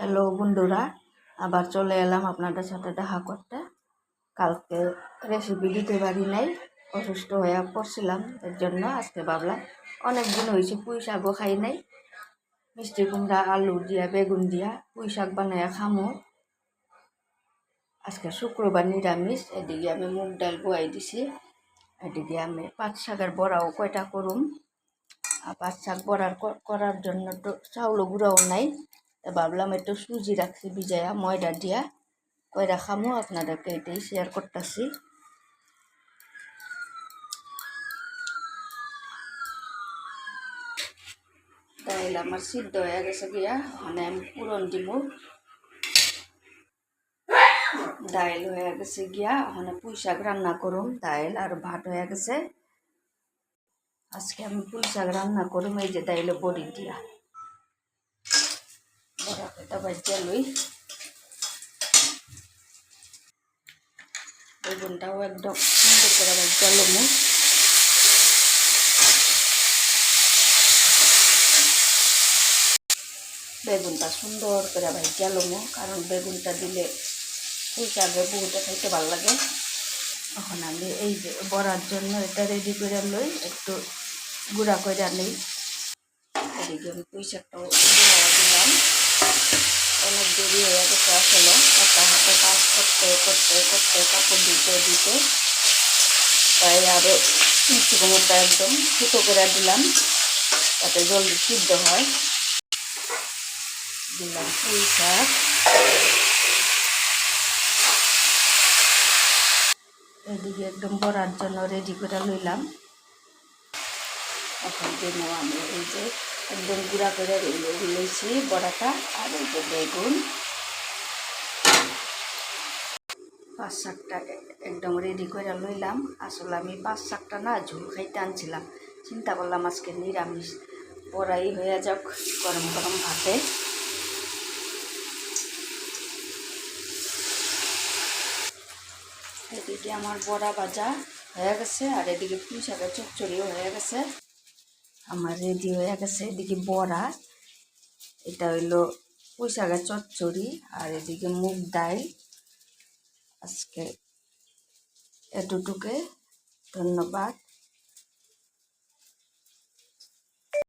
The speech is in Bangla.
হ্যালো বন্ধুরা, আবার চলে এলাম আপনাদের সাথে দেখা করতে। কালকে রেসিপি দিতে পারি নাই, অসুস্থ হয়ে পড়ছিলাম। এর জন্য আজকে ভাবলাম অনেক দিন হয়েছে পুঁই শাকও খাই নাই, মিষ্টি কুমড়া আলু দিয়া বেগুন দিয়া পুঁই শাক বানাইয়া খামো। আজকে শুক্রবার নিরামিষ। এদিকে আমি মুগ ডাল বয়াই দিছি, এদিকে আমি পাট শাকের বড়াও কয়টা করুম। আর পাট শাক বড়ার করার জন্য তো চাউল গুঁড়াও নাই, ভাবলাম একটু সুজি রাখছি ভিজাইয়া ময়দা দিয়া কয়টা খামো, আপনাদেরকে এটাই শেয়ার করতেছি। ডাইল আমার সিদ্ধ হয়ে গেছে গিয়া, মানে আমি পুরন দিব। ডাইল হয়ে গেছে গিয়া, মানে পুঁই শাক রান্না করুম। ডাইল আর ভাত হয়ে গেছে। আজকে আমি পুঁই শাক রান্না করুম এই যে ডাইলে বড়ি দিয়া। বড়া পেটা বাজিয়া লই। বেগুনটাও একদম সুন্দর করে বাজিয়া লমু। বেগুনটা সুন্দর করে ভাজিয়া লমু, কারণ বেগুনটা দিলে পুঁই শাকে বহুটা খাইতে ভালো লাগে। এখন আমি এই যে বড়ার জন্য এটা রেডি করে লই, একটু গুঁড়া করে নিই। এদিকে আমি পুঁই শাকটাও গুঁড়া দিলাম। অনেক দেরি হয়ে গেছে আসলে, একটা হাতে কাজ করতে করতে করতে কাপড় দিতে দিতে, তাই আরও মিষ্টি কুমড়োটা একদম ফুটো করে দিলাম যাতে জলদি সিদ্ধ হয়। দিলাম পুঁই শাক, এদিকে একদম বড়ার জন্য রেডি করে লইলাম। এখন জন্য আমি এই যে একদম গুঁড়া করে লইছি বড়াটা, আর এই যে বেগুন পাঁচ শাকটা একদম রেডি করে লইলাম। আসলে আমি পাঁচ শাকটা না ঝোল খাইতে আনছিলাম, চিন্তা করলাম আজকে নিরামিষ বড়াই হয়ে যাক গরম গরম ভাতে। এদিকে আমার বড়া ভাজা হয়ে গেছে, আর এদিকে পুঁই শাকের চচ্চড়িও হয়ে গেছে। আমার রেডি হয়ে গেছে। এদিকে বড়া, এটা হইলো পুঁই শাকের চচ্চড়ি, আর এদিকে মুগ ডাল। আজকে এতটুকু, ধন্যবাদ।